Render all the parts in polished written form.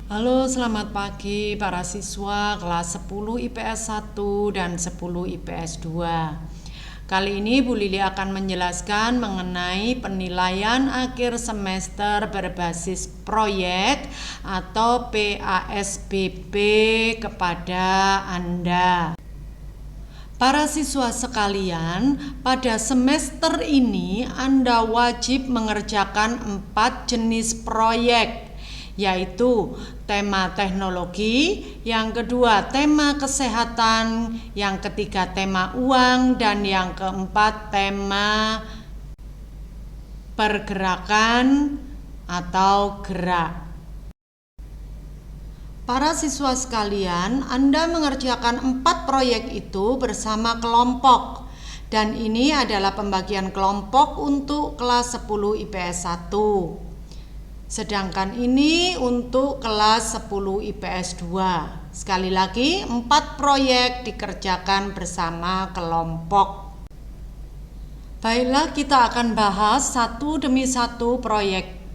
Halo, selamat pagi para siswa kelas 10 IPS 1 dan 10 IPS 2. Kali ini Bu Lili akan menjelaskan mengenai penilaian akhir semester berbasis proyek atau PASBB kepada Anda. Para siswa sekalian, pada semester ini Anda wajib mengerjakan 4 jenis proyek, yaitu tema teknologi, yang kedua tema kesehatan, yang ketiga tema uang, dan yang keempat tema pergerakan atau gerak. Para siswa sekalian, Anda mengerjakan 4 proyek itu bersama kelompok. Dan ini adalah pembagian kelompok untuk kelas 10 IPS 1. Sedangkan ini untuk kelas 10 IPS 2. Sekali lagi, 4 proyek dikerjakan bersama kelompok. Baiklah, kita akan bahas satu demi satu proyek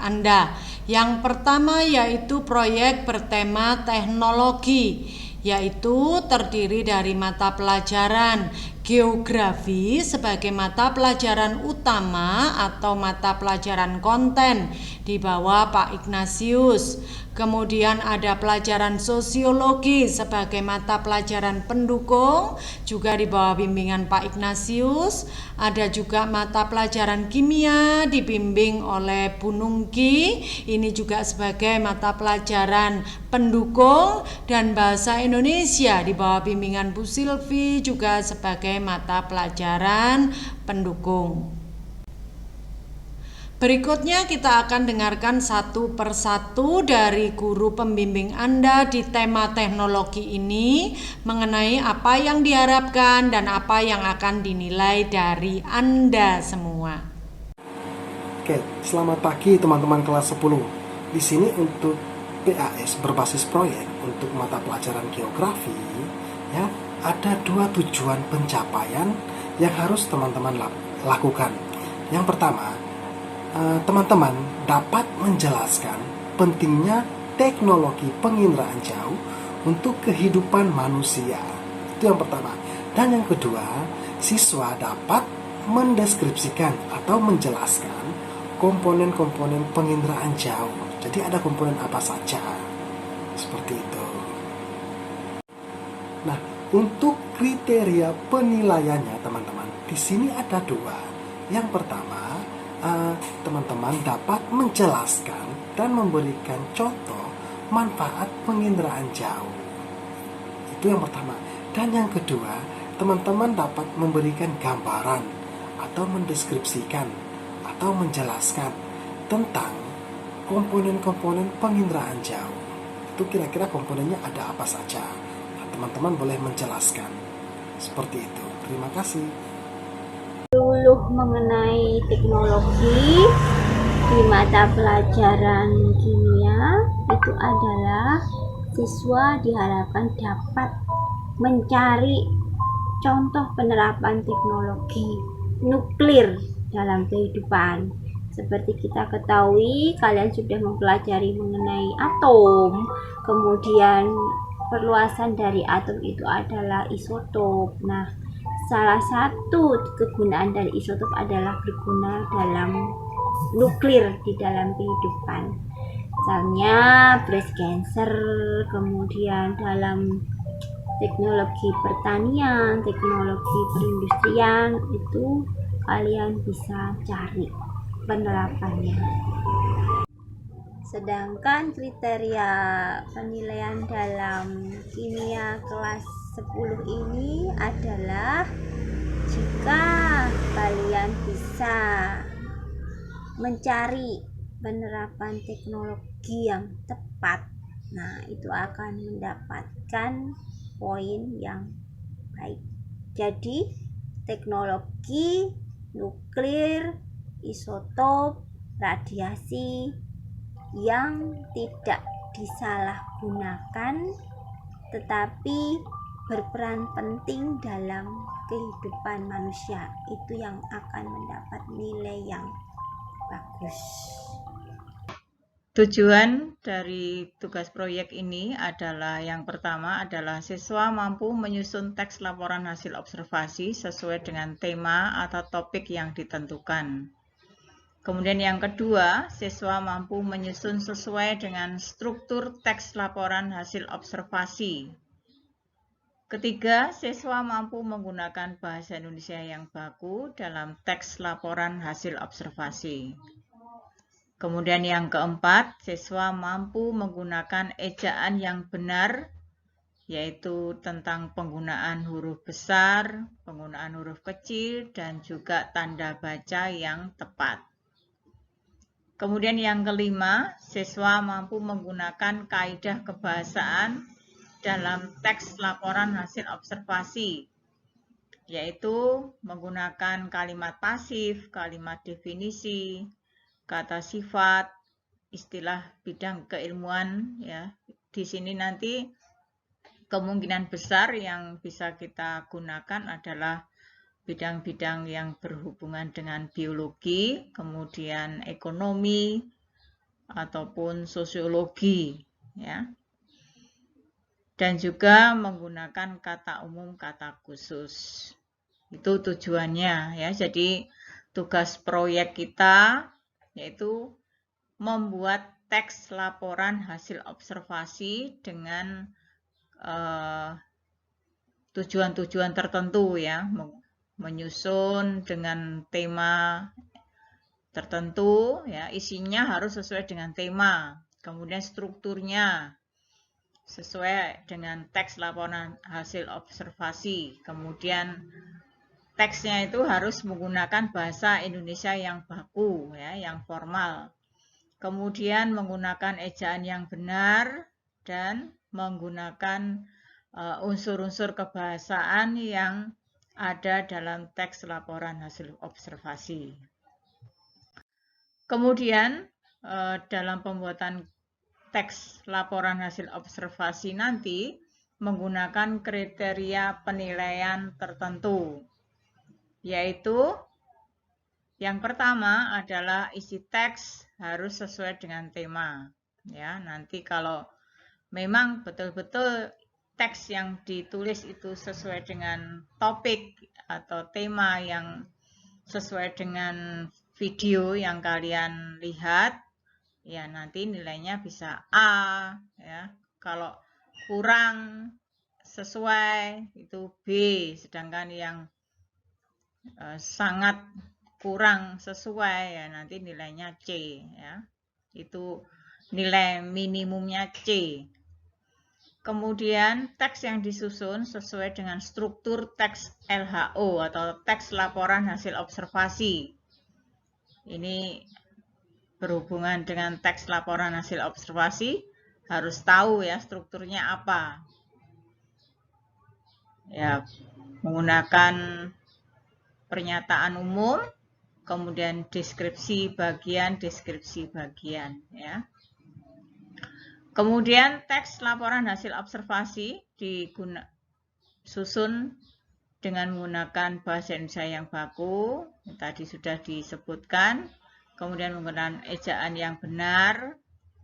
Anda. Yang pertama yaitu proyek bertema teknologi, yaitu terdiri dari mata pelajaran geografi sebagai mata pelajaran utama atau mata pelajaran konten di bawah Pak Ignatius. Kemudian ada pelajaran sosiologi sebagai mata pelajaran pendukung juga di bawah bimbingan Pak Ignatius. Ada juga mata pelajaran kimia dibimbing oleh Bu Nungki, ini juga sebagai mata pelajaran pendukung, dan bahasa Indonesia di bawah bimbingan Bu Silvi juga sebagai mata pelajaran pendukung. Berikutnya kita akan dengarkan satu persatu dari guru pembimbing Anda di tema teknologi ini mengenai apa yang diharapkan dan apa yang akan dinilai dari Anda semua. Oke, selamat pagi teman-teman kelas 10. Di sini untuk PAS berbasis proyek untuk mata pelajaran geografi, ya, ada 2 tujuan pencapaian yang harus teman-teman lakukan. Yang pertama, teman-teman dapat menjelaskan pentingnya teknologi penginderaan jauh untuk kehidupan manusia. Itu yang pertama. Dan yang kedua, siswa dapat mendeskripsikan atau menjelaskan komponen-komponen penginderaan jauh. Jadi ada komponen apa saja. Seperti itu. Nah, untuk kriteria penilaiannya teman-teman, di sini ada 2. Yang pertama, teman-teman dapat menjelaskan dan memberikan contoh manfaat penginderaan jauh. Itu yang pertama. Dan yang kedua, teman-teman dapat memberikan gambaran atau mendeskripsikan atau menjelaskan tentang komponen-komponen penginderaan jauh. Itu kira-kira komponennya ada apa saja. Nah, teman-teman boleh menjelaskan. Seperti itu. Terima kasih. Dulu mengenai teknologi di mata pelajaran kimia itu adalah siswa diharapkan dapat mencari contoh penerapan teknologi nuklir dalam kehidupan. Seperti kita ketahui, kalian sudah mempelajari mengenai atom, kemudian perluasan dari atom itu adalah isotop. Nah, salah satu kegunaan dari isotop adalah berguna dalam nuklir di dalam kehidupan. Misalnya breast cancer, kemudian dalam teknologi pertanian, teknologi perindustrian, itu kalian bisa cari penerapannya. Sedangkan kriteria penilaian dalam kimia kelas 10 ini adalah jika kalian bisa mencari penerapan teknologi yang tepat, nah itu akan mendapatkan poin yang baik. Jadi teknologi nuklir, isotop, radiasi yang tidak disalahgunakan tetapi berperan penting dalam kehidupan manusia, itu yang akan mendapat nilai yang bagus. Tujuan dari tugas proyek ini adalah yang pertama adalah siswa mampu menyusun teks laporan hasil observasi sesuai dengan tema atau topik yang ditentukan. Kemudian yang kedua, siswa mampu menyusun sesuai dengan struktur teks laporan hasil observasi. Ketiga, siswa mampu menggunakan bahasa Indonesia yang baku dalam teks laporan hasil observasi. Kemudian yang keempat, siswa mampu menggunakan ejaan yang benar, yaitu tentang penggunaan huruf besar, penggunaan huruf kecil, dan juga tanda baca yang tepat. Kemudian yang kelima, siswa mampu menggunakan kaidah kebahasaan dalam teks laporan hasil observasi, yaitu menggunakan kalimat pasif, kalimat definisi, kata sifat, istilah bidang keilmuan. Ya, di sini nanti kemungkinan besar yang bisa kita gunakan adalah bidang-bidang yang berhubungan dengan biologi, kemudian ekonomi, ataupun sosiologi, ya. Dan juga menggunakan kata umum, kata khusus. Itu tujuannya, ya. Jadi tugas proyek kita yaitu membuat teks laporan hasil observasi dengan tujuan-tujuan tertentu, ya. Menyusun dengan tema tertentu, ya, isinya harus sesuai dengan tema. Kemudian strukturnya sesuai dengan teks laporan hasil observasi. Kemudian teksnya itu harus menggunakan bahasa Indonesia yang baku, ya, yang formal. Kemudian menggunakan ejaan yang benar dan menggunakan unsur-unsur kebahasaan yang ada dalam teks laporan hasil observasi. Kemudian dalam pembuatan teks laporan hasil observasi nanti menggunakan kriteria penilaian tertentu, yaitu yang pertama adalah isi teks harus sesuai dengan tema. Ya, nanti kalau memang betul-betul teks yang ditulis itu sesuai dengan topik atau tema yang sesuai dengan video yang kalian lihat, ya nanti nilainya bisa A, ya. Kalau kurang sesuai itu B, sedangkan yang sangat kurang sesuai ya nanti nilainya C, ya. Itu nilai minimumnya C. Kemudian teks yang disusun sesuai dengan struktur teks LHO atau teks laporan hasil observasi. Ini berhubungan dengan teks laporan hasil observasi, harus tahu ya strukturnya apa. Ya, menggunakan pernyataan umum, kemudian deskripsi bagian, ya. Kemudian teks laporan hasil observasi disusun dengan menggunakan bahasa Indonesia yang baku, tadi sudah disebutkan. Kemudian menggunakan ejaan yang benar,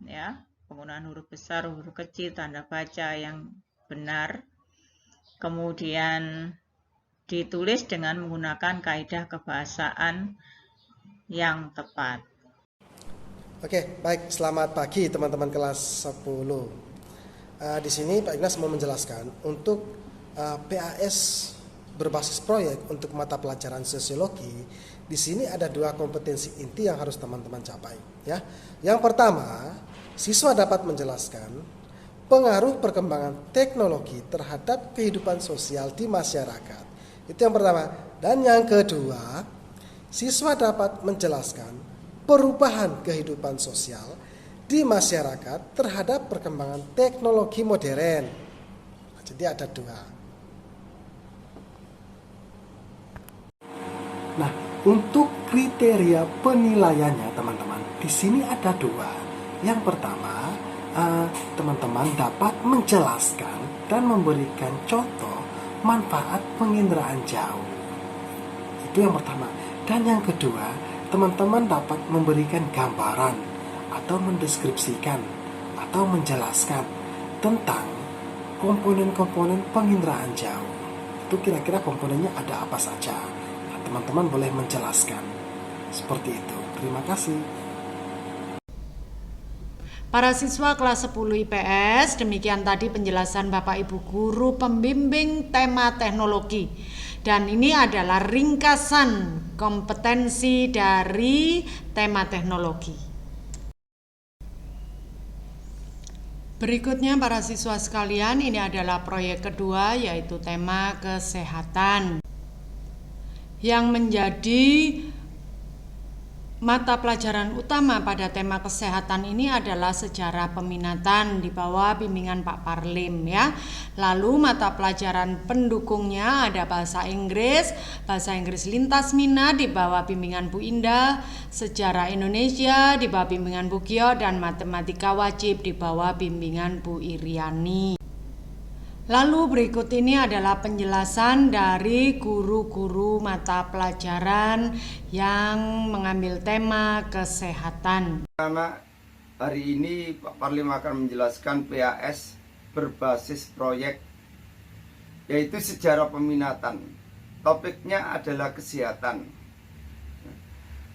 ya, penggunaan huruf besar, huruf kecil, tanda baca yang benar. Kemudian ditulis dengan menggunakan kaidah kebahasaan yang tepat. Oke, baik. Selamat pagi teman-teman kelas 10. Di sini Pak Ignas mau menjelaskan untuk PAS berbasis proyek untuk mata pelajaran sosiologi. Di sini ada 2 kompetensi inti yang harus teman-teman capai. Ya, yang pertama, siswa dapat menjelaskan pengaruh perkembangan teknologi terhadap kehidupan sosial di masyarakat. Itu yang pertama. Dan yang kedua, siswa dapat menjelaskan perubahan kehidupan sosial di masyarakat terhadap perkembangan teknologi modern. Jadi ada 2. Nah, untuk kriteria penilaiannya teman-teman, di sini ada 2. Yang pertama, teman-teman dapat menjelaskan dan memberikan contoh manfaat penginderaan jauh. Itu yang pertama. Dan yang kedua, teman-teman dapat memberikan gambaran atau mendeskripsikan atau menjelaskan tentang komponen-komponen penginderaan jauh. Itu kira-kira komponennya ada apa saja. Nah, teman-teman boleh menjelaskan. Seperti itu. Terima kasih. Para siswa kelas 10 IPS, demikian tadi penjelasan Bapak Ibu Guru pembimbing tema teknologi. Dan ini adalah ringkasan kompetensi dari tema teknologi. Berikutnya para siswa sekalian, ini adalah proyek kedua yaitu tema kesehatan. Yang menjadi mata pelajaran utama pada tema kesehatan ini adalah sejarah peminatan di bawah bimbingan Pak Parlim ya. Lalu mata pelajaran pendukungnya ada bahasa Inggris lintas minat di bawah bimbingan Bu Indah, sejarah Indonesia di bawah bimbingan Bu Gio, dan matematika wajib di bawah bimbingan Bu Iriani. Lalu berikut ini adalah penjelasan dari guru-guru mata pelajaran yang mengambil tema kesehatan. Karena hari ini Pak Parlim akan menjelaskan PAS berbasis proyek, yaitu sejarah peminatan. Topiknya adalah kesehatan.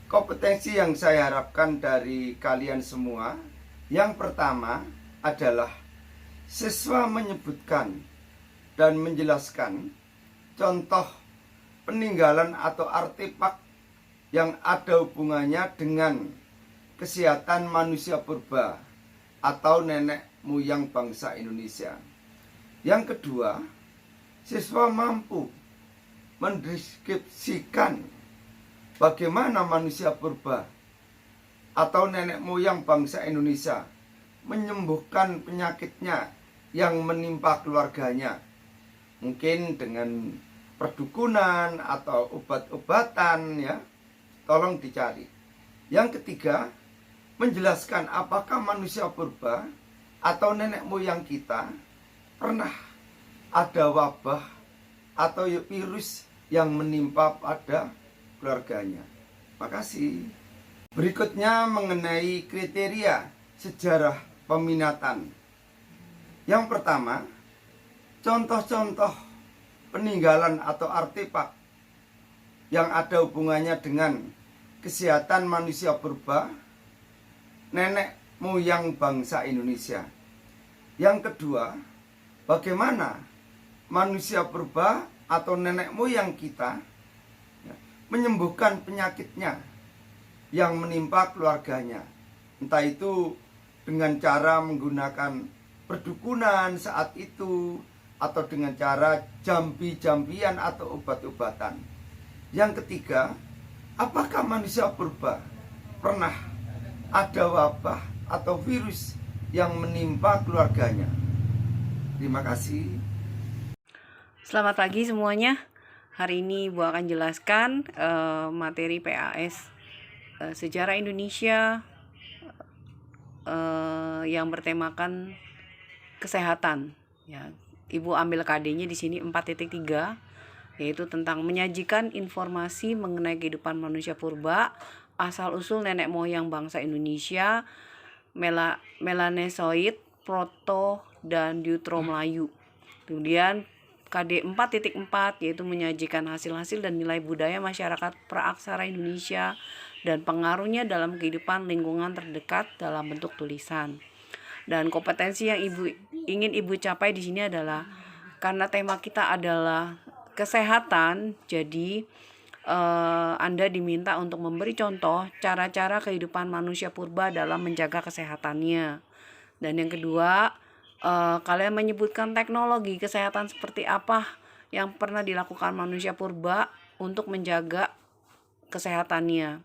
Kompetensi yang saya harapkan dari kalian semua, yang pertama adalah siswa menyebutkan dan menjelaskan contoh peninggalan atau artefak yang ada hubungannya dengan kesehatan manusia purba atau nenek moyang bangsa Indonesia. Yang kedua, siswa mampu mendeskripsikan bagaimana manusia purba atau nenek moyang bangsa Indonesia menyembuhkan penyakitnya yang menimpa keluarganya, mungkin dengan perdukunan atau obat-obatan ya, tolong dicari. Yang ketiga, menjelaskan apakah manusia purba atau nenek moyang kita pernah ada wabah atau virus yang menimpa pada keluarganya. Makasih. Berikutnya mengenai kriteria sejarah peminatan. Yang pertama, contoh-contoh peninggalan atau artefak yang ada hubungannya dengan kesehatan manusia purba, nenek moyang bangsa Indonesia. Yang kedua, bagaimana manusia purba atau nenek moyang kita menyembuhkan penyakitnya yang menimpa keluarganya. Entah itu dengan cara menggunakan perdukunan saat itu, atau dengan cara jambi-jambian atau obat-obatan. Yang ketiga, apakah manusia purba pernah ada wabah atau virus yang menimpa keluarganya? Terima kasih. Selamat pagi semuanya. Hari ini Bu akan jelaskan materi PAS sejarah Indonesia yang bertemakan kesehatan. Ya, Ibu ambil KD-nya di sini 4.3, yaitu tentang menyajikan informasi mengenai kehidupan manusia purba, asal-usul nenek moyang bangsa Indonesia, Melanesoid, Proto, dan Deutero Melayu. Kemudian KD 4.4 yaitu menyajikan hasil-hasil dan nilai budaya masyarakat praaksara Indonesia dan pengaruhnya dalam kehidupan lingkungan terdekat dalam bentuk tulisan. Dan kompetensi yang ingin Ibu capai di sini adalah, karena tema kita adalah kesehatan, jadi Anda diminta untuk memberi contoh cara-cara kehidupan manusia purba dalam menjaga kesehatannya. Dan yang kedua, kalian menyebutkan teknologi kesehatan seperti apa yang pernah dilakukan manusia purba untuk menjaga kesehatannya.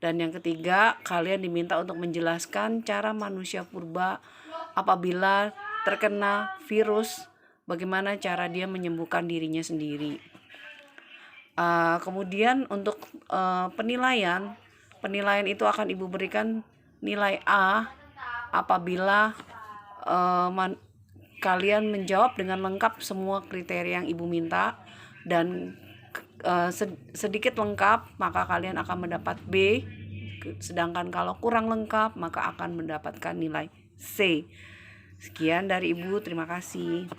Dan yang ketiga, kalian diminta untuk menjelaskan cara manusia purba apabila terkena virus, bagaimana cara dia menyembuhkan dirinya sendiri. Kemudian untuk penilaian itu akan Ibu berikan nilai A apabila kalian menjawab dengan lengkap semua kriteria yang Ibu minta, dan sedikit lengkap maka kalian akan mendapat B, Sedangkan kalau kurang lengkap maka akan mendapatkan nilai C. Sekian dari Ibu, terima kasih.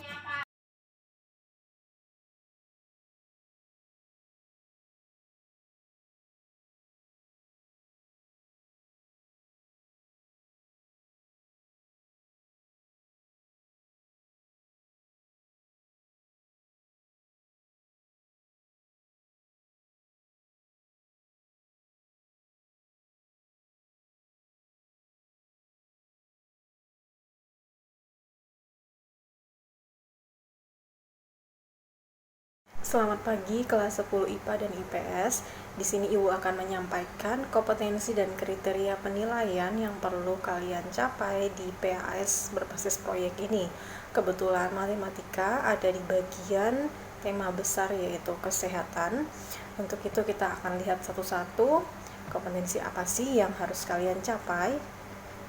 Selamat pagi kelas 10 IPA dan IPS. Di sini Ibu akan menyampaikan kompetensi dan kriteria penilaian yang perlu kalian capai di PAS berbasis proyek ini. Kebetulan matematika ada di bagian tema besar yaitu kesehatan. Untuk itu kita akan lihat satu-satu kompetensi apa sih yang harus kalian capai.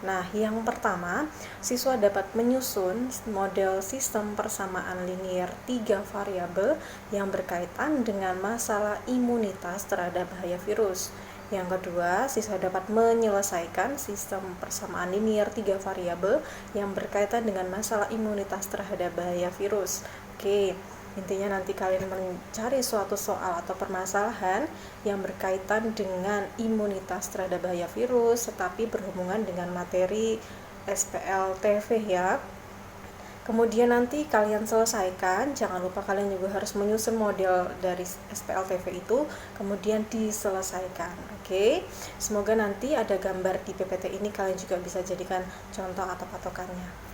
Nah, yang pertama, siswa dapat menyusun model sistem persamaan linear 3 variabel yang berkaitan dengan masalah imunitas terhadap bahaya virus. Yang kedua, siswa dapat menyelesaikan sistem persamaan linear 3 variabel yang berkaitan dengan masalah imunitas terhadap bahaya virus. Oke. Intinya nanti kalian mencari suatu soal atau permasalahan yang berkaitan dengan imunitas terhadap bahaya virus tetapi berhubungan dengan materi SPLTV ya. Kemudian nanti kalian selesaikan, jangan lupa kalian juga harus menyusun model dari SPLTV itu, kemudian diselesaikan. Oke. Semoga nanti ada gambar di PPT ini kalian juga bisa jadikan contoh atau patokannya.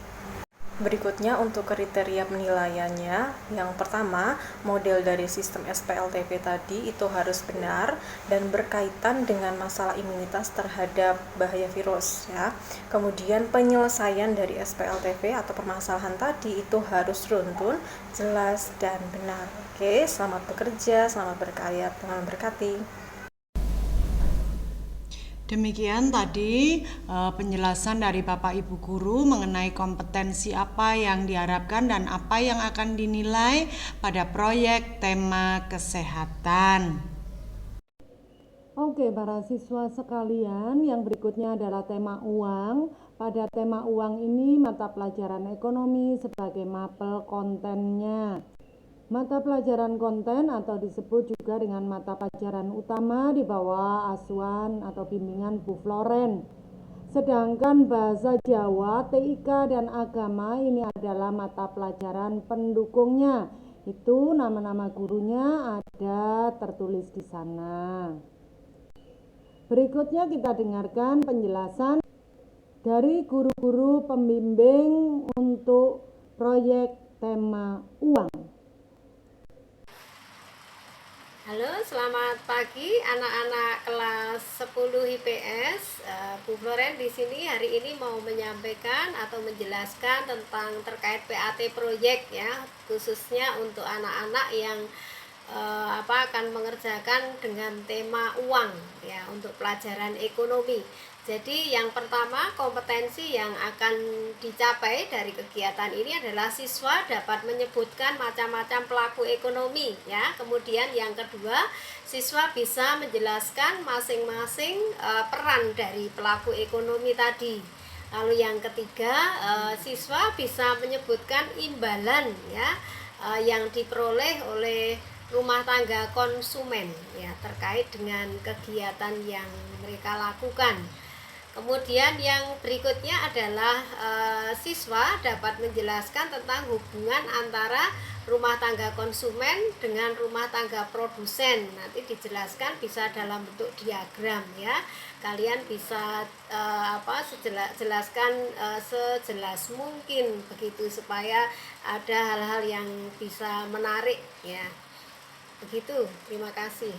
Berikutnya untuk kriteria penilaiannya, yang pertama, model dari sistem SPLTV tadi itu harus benar dan berkaitan dengan masalah imunitas terhadap bahaya virus ya. Kemudian penyelesaian dari SPLTV atau permasalahan tadi itu harus runtun, jelas dan benar. Oke, selamat bekerja, selamat berkarya, Tuhan berkati. Demikian tadi penjelasan dari Bapak Ibu Guru mengenai kompetensi apa yang diharapkan dan apa yang akan dinilai pada proyek tema kesehatan. Oke, para siswa sekalian, yang berikutnya adalah tema uang. Pada tema uang ini mata pelajaran ekonomi sebagai mapel kontennya. Mata pelajaran konten atau disebut juga dengan mata pelajaran utama di bawah asuhan atau bimbingan Bu Floren. Sedangkan bahasa Jawa, TIK dan agama ini adalah mata pelajaran pendukungnya. Itu nama-nama gurunya ada tertulis di sana. Berikutnya kita dengarkan penjelasan dari guru-guru pembimbing untuk proyek tema uang. Halo, selamat pagi anak-anak kelas 10 IPS. Bu Floren di sini hari ini mau menyampaikan atau menjelaskan tentang terkait PAT proyek ya, khususnya untuk anak-anak yang akan mengerjakan dengan tema uang ya untuk pelajaran ekonomi. Jadi yang pertama, kompetensi yang akan dicapai dari kegiatan ini adalah siswa dapat menyebutkan macam-macam pelaku ekonomi ya. Kemudian yang kedua, siswa bisa menjelaskan masing-masing peran dari pelaku ekonomi tadi. Lalu yang ketiga, siswa bisa menyebutkan imbalan ya yang diperoleh oleh rumah tangga konsumen ya terkait dengan kegiatan yang mereka lakukan. Kemudian yang berikutnya adalah siswa dapat menjelaskan tentang hubungan antara rumah tangga konsumen dengan rumah tangga produsen. Nanti dijelaskan bisa dalam bentuk diagram ya. Kalian bisa jelaskan sejelas mungkin begitu supaya ada hal-hal yang bisa menarik ya. Begitu, terima kasih.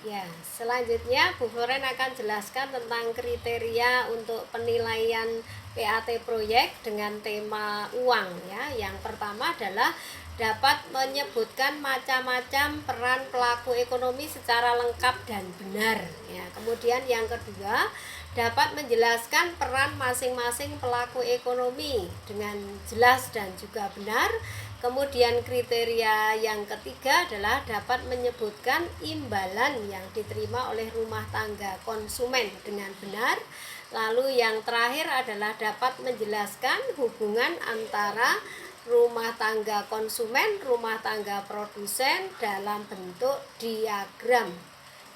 Ya, selanjutnya Bu Floren akan jelaskan tentang kriteria untuk penilaian PAT proyek dengan tema uang ya. Yang pertama adalah dapat menyebutkan macam-macam peran pelaku ekonomi secara lengkap dan benar ya. Kemudian yang kedua, dapat menjelaskan peran masing-masing pelaku ekonomi dengan jelas dan juga benar. Kemudian kriteria yang ketiga adalah dapat menyebutkan imbalan yang diterima oleh rumah tangga konsumen dengan benar. Lalu yang terakhir adalah dapat menjelaskan hubungan antara rumah tangga konsumen, rumah tangga produsen dalam bentuk diagram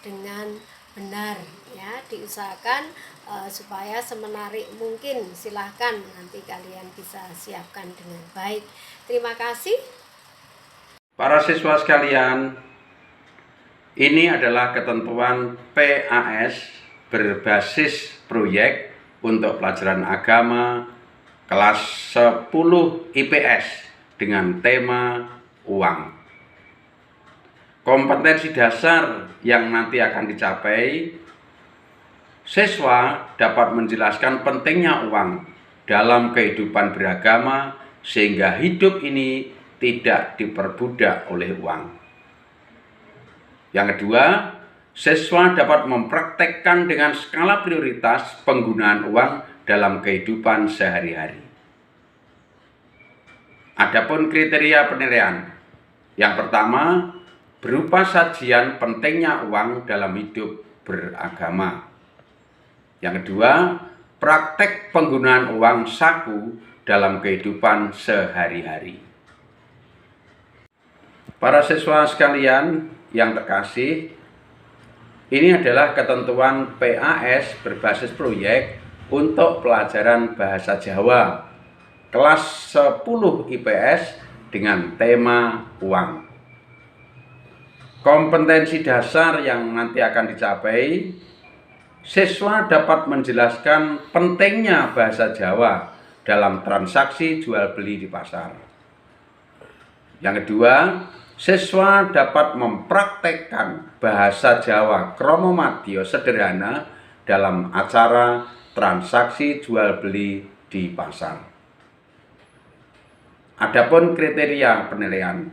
dengan benar, ya. Diusahakan supaya semenarik mungkin. Silahkan nanti kalian bisa siapkan dengan baik. Terima kasih. Para siswa sekalian, ini adalah ketentuan PAS berbasis proyek untuk pelajaran agama kelas 10 IPS dengan tema uang. Kompetensi dasar yang nanti akan dicapai, siswa dapat menjelaskan pentingnya uang dalam kehidupan beragama sehingga hidup ini tidak diperbudak oleh uang. Yang kedua, siswa dapat mempraktekkan dengan skala prioritas penggunaan uang dalam kehidupan sehari-hari. Adapun kriteria penilaian, yang pertama berupa sajian pentingnya uang dalam hidup beragama. Yang kedua, praktek penggunaan uang saku dalam kehidupan sehari-hari. Para siswa sekalian yang terkasih, ini adalah ketentuan PAS berbasis proyek untuk pelajaran bahasa Jawa kelas 10 IPS dengan tema uang. Kompetensi dasar yang nanti akan dicapai, siswa dapat menjelaskan pentingnya bahasa Jawa dalam transaksi jual beli di pasar. Yang kedua, siswa dapat mempraktekkan bahasa Jawa kromo madya sederhana dalam acara transaksi jual beli di pasar. Adapun kriteria penilaian,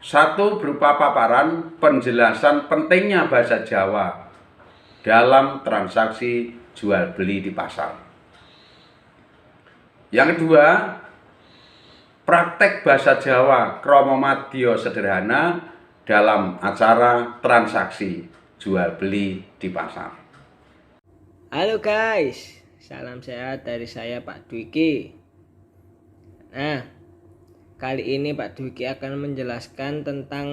satu berupa paparan penjelasan pentingnya bahasa Jawa dalam transaksi jual beli di pasar. Yang kedua, praktek bahasa Jawa kromo madya sederhana dalam acara transaksi jual beli di pasar. Halo guys, salam sehat dari saya Pak Dwiki. Nah, kali ini Pak Dwiki akan menjelaskan tentang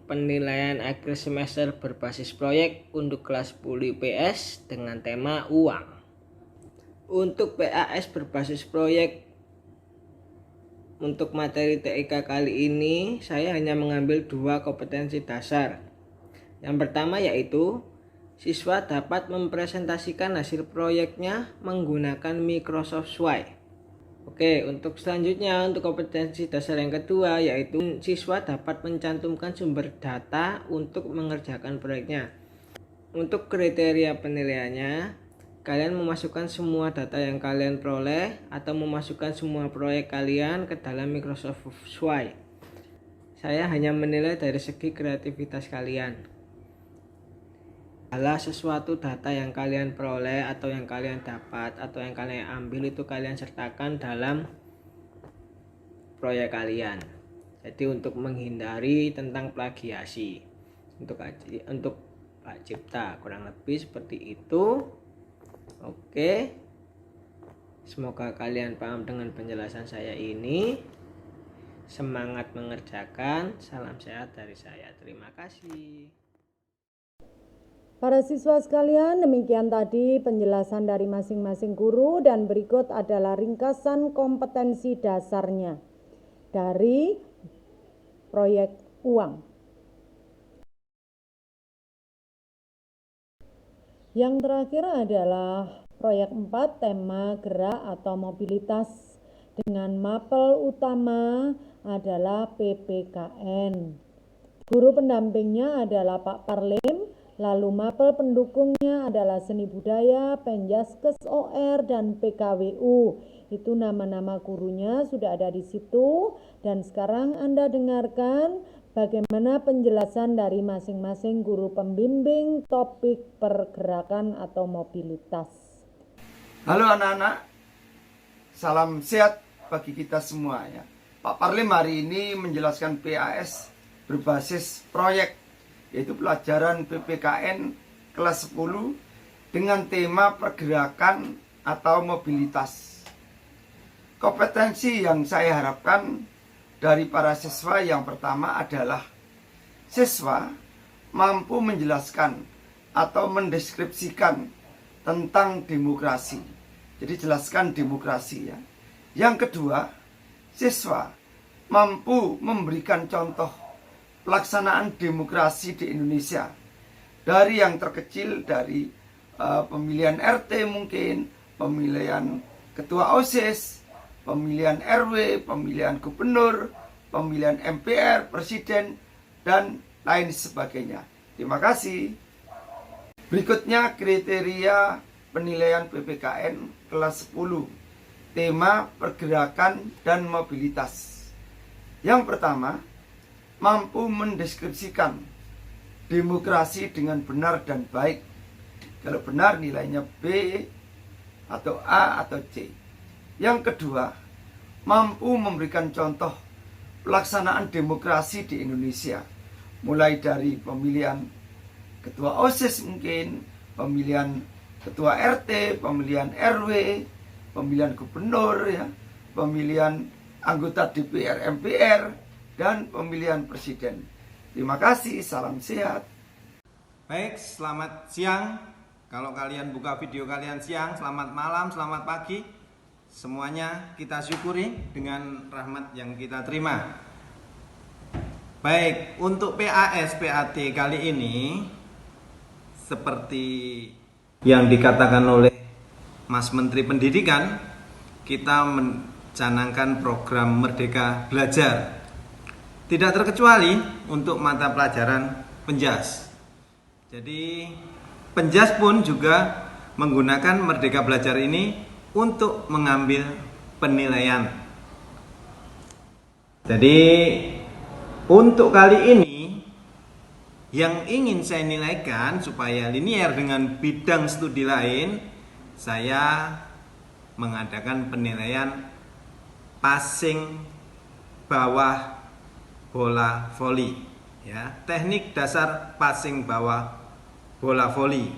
penilaian akhir semester berbasis proyek untuk kelas 10 IPS dengan tema uang. Untuk PAS berbasis proyek untuk materi TIK kali ini, saya hanya mengambil 2 kompetensi dasar. Yang pertama yaitu siswa dapat mempresentasikan hasil proyeknya menggunakan Microsoft Word. Oke, untuk selanjutnya untuk kompetensi dasar yang kedua yaitu siswa dapat mencantumkan sumber data untuk mengerjakan proyeknya. Untuk kriteria penilaiannya, kalian memasukkan semua data yang kalian peroleh atau memasukkan semua proyek kalian ke dalam Microsoft Word. Saya hanya menilai dari segi kreativitas kalian. Adalah sesuatu data yang kalian peroleh atau yang kalian dapat atau yang kalian ambil itu kalian sertakan dalam proyek kalian. Jadi untuk menghindari tentang plagiasi untuk Pak Cipta kurang lebih seperti itu. Oke, semoga kalian paham dengan penjelasan saya ini. Semangat mengerjakan. Salam sehat dari saya. Terima kasih. Para siswa sekalian, demikian tadi penjelasan dari masing-masing guru dan berikut adalah ringkasan kompetensi dasarnya dari proyek uang. Yang terakhir adalah proyek 4 tema gerak atau mobilitas dengan mapel utama adalah PPKN. Guru pendampingnya adalah Pak Parlim. Lalu mapel pendukungnya adalah seni budaya, Penjaskes OR, dan PKWU. Itu nama-nama gurunya sudah ada di situ. Dan sekarang Anda dengarkan bagaimana penjelasan dari masing-masing guru pembimbing topik pergerakan atau mobilitas. Halo anak-anak, salam sehat bagi kita semua ya. Pak Parlim hari ini menjelaskan PAS berbasis proyek, yaitu pelajaran PPKN kelas 10 dengan tema pergerakan atau mobilitas. Kompetensi yang saya harapkan dari para siswa yang pertama adalah siswa mampu menjelaskan atau mendeskripsikan tentang demokrasi. Jadi jelaskan demokrasi ya. Yang kedua, siswa mampu memberikan contoh pelaksanaan demokrasi di Indonesia. Dari yang terkecil, dari pemilihan RT mungkin, pemilihan ketua OSIS, pemilihan RW, pemilihan gubernur, pemilihan MPR, presiden, dan lain sebagainya. Terima kasih. Berikutnya kriteria penilaian PPKN kelas 10. Tema pergerakan dan mobilitas. Yang pertama, mampu mendeskripsikan demokrasi dengan benar dan baik. Kalau benar nilainya B atau A atau C. Yang kedua, mampu memberikan contoh pelaksanaan demokrasi di Indonesia. Mulai dari pemilihan ketua OSIS mungkin, pemilihan ketua RT, pemilihan RW, pemilihan gubernur ya, pemilihan anggota DPR MPR, dan pemilihan presiden. Terima kasih, salam sehat. Baik, selamat siang. Kalau kalian buka video kalian siang, selamat malam, selamat pagi. Semuanya kita syukuri dengan rahmat yang kita terima. Baik, untuk PAS PAT kali ini seperti yang dikatakan oleh Mas Menteri Pendidikan, kita mencanangkan program Merdeka Belajar. Tidak terkecuali untuk mata pelajaran penjas. Jadi penjas pun juga menggunakan Merdeka Belajar ini untuk mengambil penilaian. Jadi untuk kali ini yang ingin saya nilaikan supaya linear dengan bidang studi lain, saya mengadakan penilaian passing bawah bola voli ya, teknik dasar passing bawah bola voli.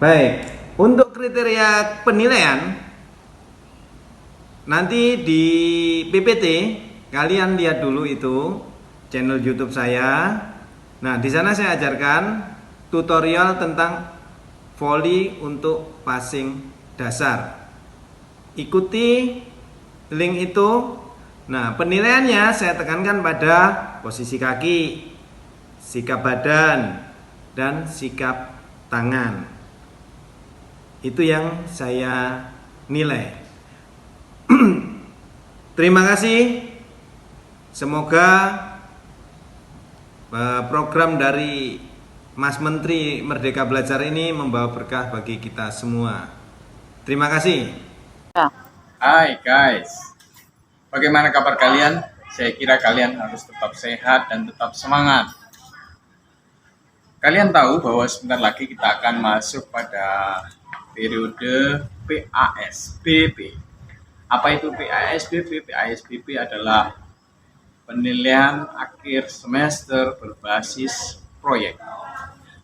Baik, untuk kriteria penilaian nanti di PPT kalian lihat dulu itu channel YouTube saya. Nah, di sana saya ajarkan tutorial tentang voli untuk passing dasar. Ikuti link itu. Nah, penilaiannya saya tekankan pada posisi kaki, sikap badan, dan sikap tangan. Itu yang saya nilai. Terima kasih. Semoga program dari Mas Menteri Merdeka Belajar ini membawa berkah bagi kita semua. Terima kasih. Hai guys, bagaimana kabar kalian? Saya kira kalian harus tetap sehat dan tetap semangat. Kalian tahu bahwa sebentar lagi kita akan masuk pada periode PASBB. Apa itu PASBB? PASBB adalah penilaian akhir semester berbasis proyek.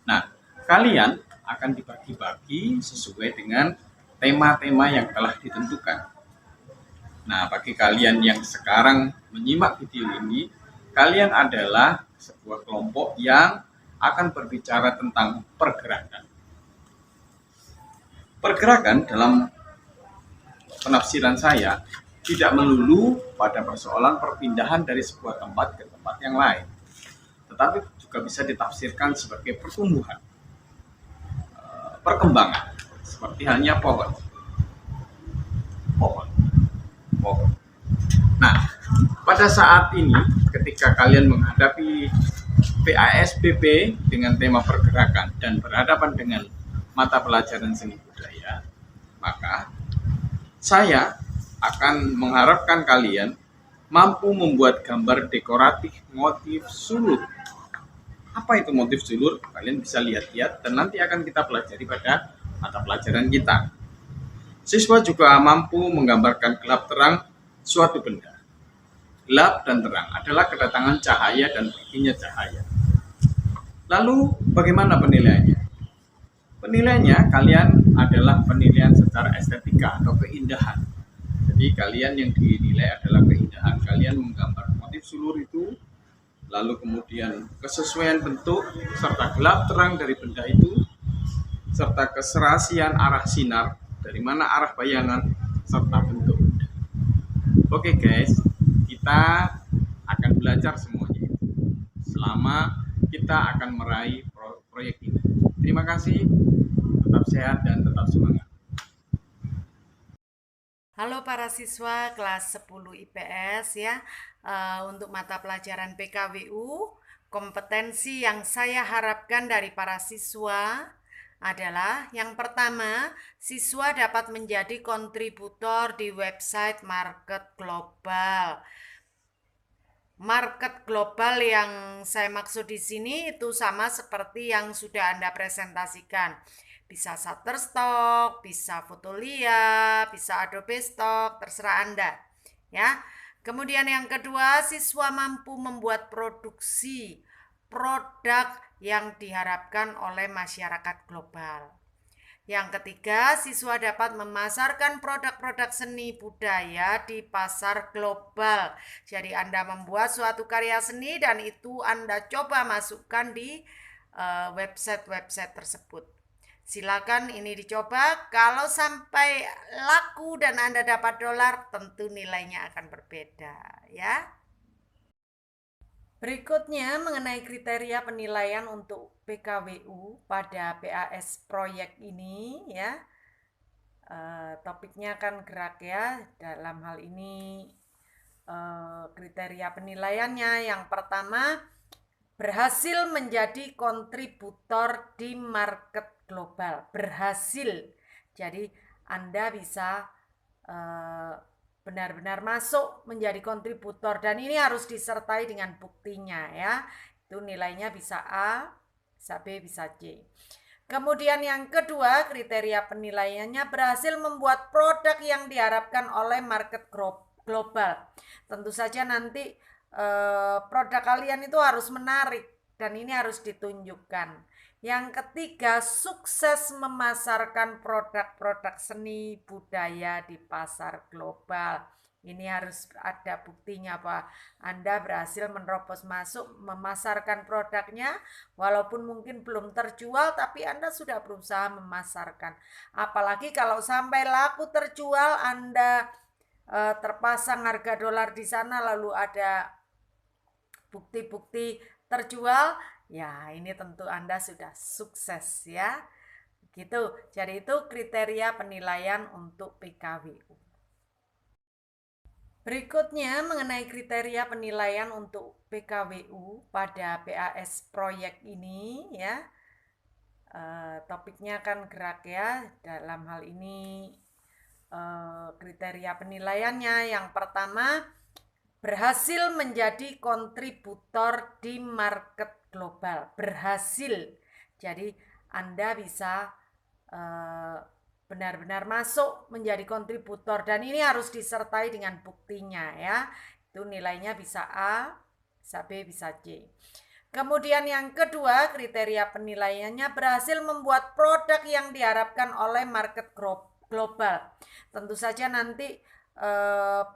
Nah, kalian akan dibagi-bagi sesuai dengan tema-tema yang telah ditentukan. Nah, bagi kalian yang sekarang menyimak video ini, kalian adalah sebuah kelompok yang akan berbicara tentang pergerakan. Pergerakan dalam penafsiran saya tidak melulu pada persoalan perpindahan dari sebuah tempat ke tempat yang lain, tetapi juga bisa ditafsirkan sebagai pertumbuhan, perkembangan, seperti halnya pohon. Nah, pada saat ini ketika kalian menghadapi PASBB dengan tema pergerakan dan berhadapan dengan mata pelajaran seni budaya, maka saya akan mengharapkan kalian mampu membuat gambar dekoratif motif sulur. Apa itu motif sulur? Kalian bisa lihat-lihat dan nanti akan kita pelajari pada mata pelajaran kita. Siswa juga mampu menggambarkan gelap terang suatu benda. Gelap dan terang adalah kedatangan cahaya dan perginya cahaya. Lalu bagaimana penilaiannya? Penilaiannya kalian adalah penilaian secara estetika atau keindahan. Jadi kalian yang dinilai adalah keindahan. Kalian menggambar motif sulur itu, lalu kemudian kesesuaian bentuk serta gelap terang dari benda itu, serta keserasian arah sinar, dari mana arah bayangan, serta bentuk benda. Oke guys, kita akan belajar semuanya itu selama kita akan meraih proyek ini. Terima kasih, tetap sehat dan tetap semangat. Halo para siswa kelas 10 IPS ya. Untuk mata pelajaran PKWU, kompetensi yang saya harapkan dari para siswa adalah yang pertama, siswa dapat menjadi kontributor di website market global. Market global yang saya maksud di sini itu sama seperti yang sudah Anda presentasikan. Bisa Shutterstock, bisa Fotolia, bisa Adobe Stock, terserah Anda. Ya. Kemudian yang kedua, siswa mampu membuat produksi produk yang diharapkan oleh masyarakat global. Yang ketiga, siswa dapat memasarkan produk-produk seni budaya di pasar global. Jadi Anda membuat suatu karya seni dan itu Anda coba masukkan di website-website tersebut. Silakan ini dicoba. Kalau sampai laku dan Anda dapat dolar, tentu nilainya akan berbeda ya. Berikutnya mengenai kriteria penilaian untuk PKWU pada PAS proyek ini ya. Topiknya kan gerak ya. Dalam hal ini kriteria penilaiannya yang pertama, berhasil menjadi kontributor di market global. Berhasil. Jadi Anda bisa benar-benar masuk menjadi kontributor dan ini harus disertai dengan buktinya ya. Itu nilainya bisa A, bisa B, bisa C. Kemudian yang kedua, kriteria penilaiannya berhasil membuat produk yang diharapkan oleh market global. Tentu saja nanti produk kalian itu harus menarik dan ini harus ditunjukkan. Yang ketiga, sukses memasarkan produk-produk seni budaya di pasar global. Ini harus ada buktinya Pak. Anda berhasil menerobos masuk, memasarkan produknya, walaupun mungkin belum terjual, tapi Anda sudah berusaha memasarkan. Apalagi kalau sampai laku terjual, Anda terpasang harga dolar di sana, lalu ada bukti-bukti terjual, ya ini tentu Anda sudah sukses ya. Gitu. Jadi itu kriteria penilaian untuk PKWU. Berikutnya mengenai kriteria penilaian untuk PKWU pada PAS proyek ini ya. Topiknya kan gerak ya. Dalam hal ini kriteria penilaiannya yang pertama, berhasil menjadi kontributor di market global. Berhasil. Jadi Anda bisa benar-benar masuk menjadi kontributor dan ini harus disertai dengan buktinya ya. Itu nilainya bisa A, bisa B, bisa C. Kemudian yang kedua, kriteria penilaiannya berhasil membuat produk yang diharapkan oleh market global. Tentu saja nanti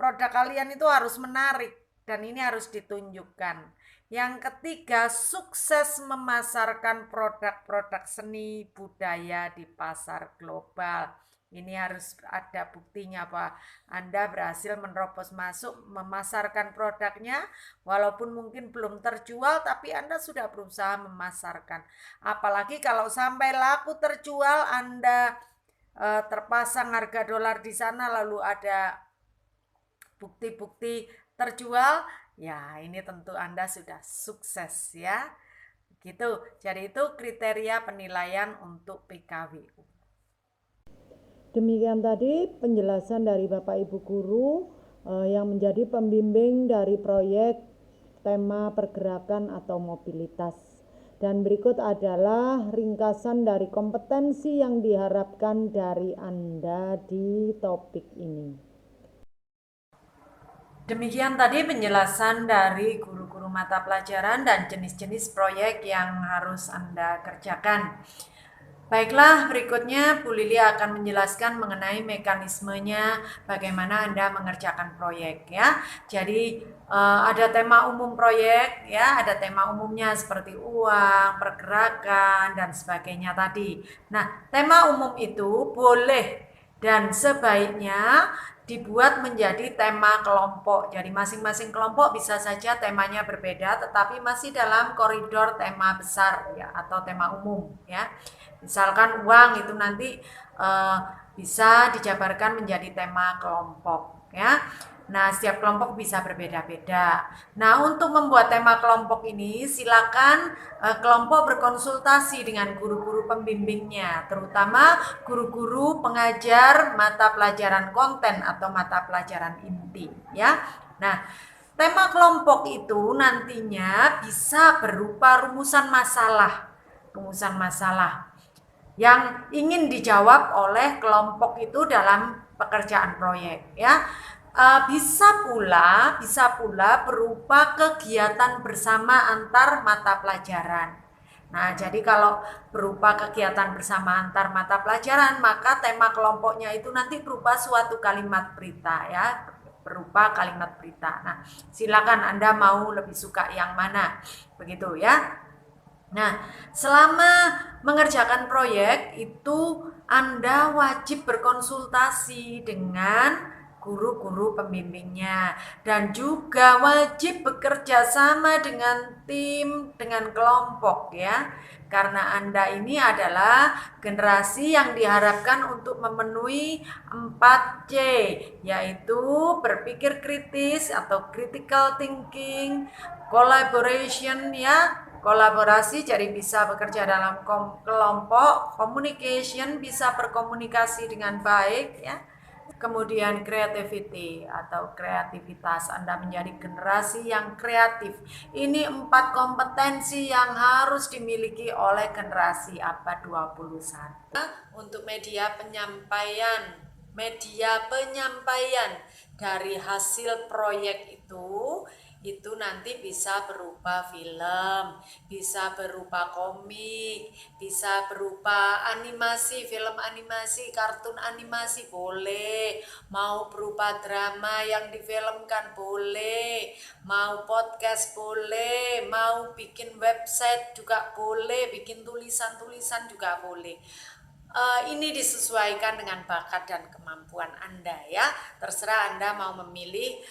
produk kalian itu harus menarik dan ini harus ditunjukkan. Yang ketiga, sukses memasarkan produk-produk seni budaya di pasar global. Ini harus ada buktinya Pak. Anda berhasil menerobos masuk, memasarkan produknya, walaupun mungkin belum terjual, tapi Anda sudah berusaha memasarkan. Apalagi kalau sampai laku terjual, Anda terpasang harga dolar di sana, lalu ada bukti-bukti terjual, ya ini tentu Anda sudah sukses ya. Gitu. Jadi itu kriteria penilaian untuk PKWU. Demikian tadi penjelasan dari Bapak Ibu Guru yang menjadi pembimbing dari proyek tema pergerakan atau mobilitas. Dan berikut adalah ringkasan dari kompetensi yang diharapkan dari Anda di topik ini. Demikian tadi penjelasan dari guru-guru mata pelajaran dan jenis-jenis proyek yang harus Anda kerjakan. Baiklah, berikutnya Bu Lili akan menjelaskan mengenai mekanismenya bagaimana Anda mengerjakan proyek ya. Jadi ada tema umum proyek ya, ada tema umumnya seperti uang, pergerakan dan sebagainya tadi. Nah, tema umum itu boleh dan sebaiknya dibuat menjadi tema kelompok. Jadi masing-masing kelompok bisa saja temanya berbeda tetapi masih dalam koridor tema besar ya atau tema umum ya. Misalkan uang itu nanti bisa dijabarkan menjadi tema kelompok ya. Nah, setiap kelompok bisa berbeda-beda. Nah, untuk membuat tema kelompok ini silakan kelompok berkonsultasi dengan guru-guru pembimbingnya, terutama guru-guru pengajar mata pelajaran konten atau mata pelajaran inti ya. Nah, tema kelompok itu nantinya bisa berupa rumusan masalah yang ingin dijawab oleh kelompok itu dalam pekerjaan proyek ya. Bisa pula berupa kegiatan bersama antar mata pelajaran. Nah, jadi kalau berupa kegiatan bersama antar mata pelajaran, maka tema kelompoknya itu nanti berupa suatu kalimat berita ya, berupa kalimat berita. Nah, silakan Anda mau lebih suka yang mana, begitu ya. Nah, selama mengerjakan proyek itu Anda wajib berkonsultasi dengan guru-guru pembimbingnya dan juga wajib bekerja sama dengan tim, dengan kelompok ya. Karena Anda ini adalah generasi yang diharapkan untuk memenuhi 4C, yaitu berpikir kritis atau critical thinking, collaboration ya, kolaborasi jadi bisa bekerja dalam kelompok, communication bisa berkomunikasi dengan baik ya. Kemudian creativity atau kreativitas, Anda menjadi generasi yang kreatif. Ini 4 kompetensi yang harus dimiliki oleh generasi abad 21. Untuk media penyampaian dari hasil proyek itu nanti bisa berupa film, bisa berupa komik, bisa berupa animasi, film animasi, kartun animasi boleh, mau berupa drama yang difilmkan boleh, mau podcast boleh, mau bikin website juga boleh, bikin tulisan-tulisan juga boleh. Ini disesuaikan dengan bakat dan kemampuan Anda ya. Terserah Anda mau memilih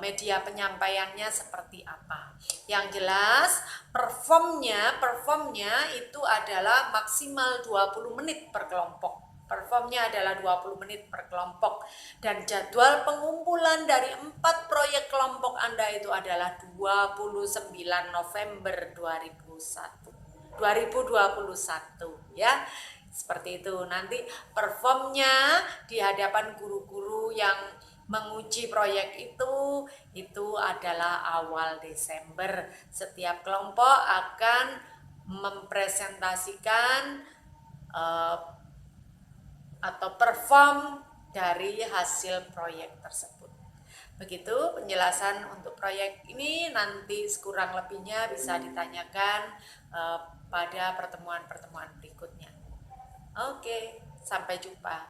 media penyampaiannya seperti apa. Yang jelas performnya itu adalah maksimal 20 menit per kelompok. Performnya adalah 20 menit per kelompok. Dan jadwal pengumpulan dari 4 proyek kelompok Anda itu adalah 29 November 2021 ya. Seperti itu. Nanti performnya di hadapan guru-guru yang menguji proyek itu adalah awal Desember. Setiap kelompok akan mempresentasikan atau perform dari hasil proyek tersebut. Begitu penjelasan untuk proyek ini, nanti sekurang lebihnya bisa ditanyakan pada pertemuan-pertemuan berikutnya. Oke, sampai jumpa.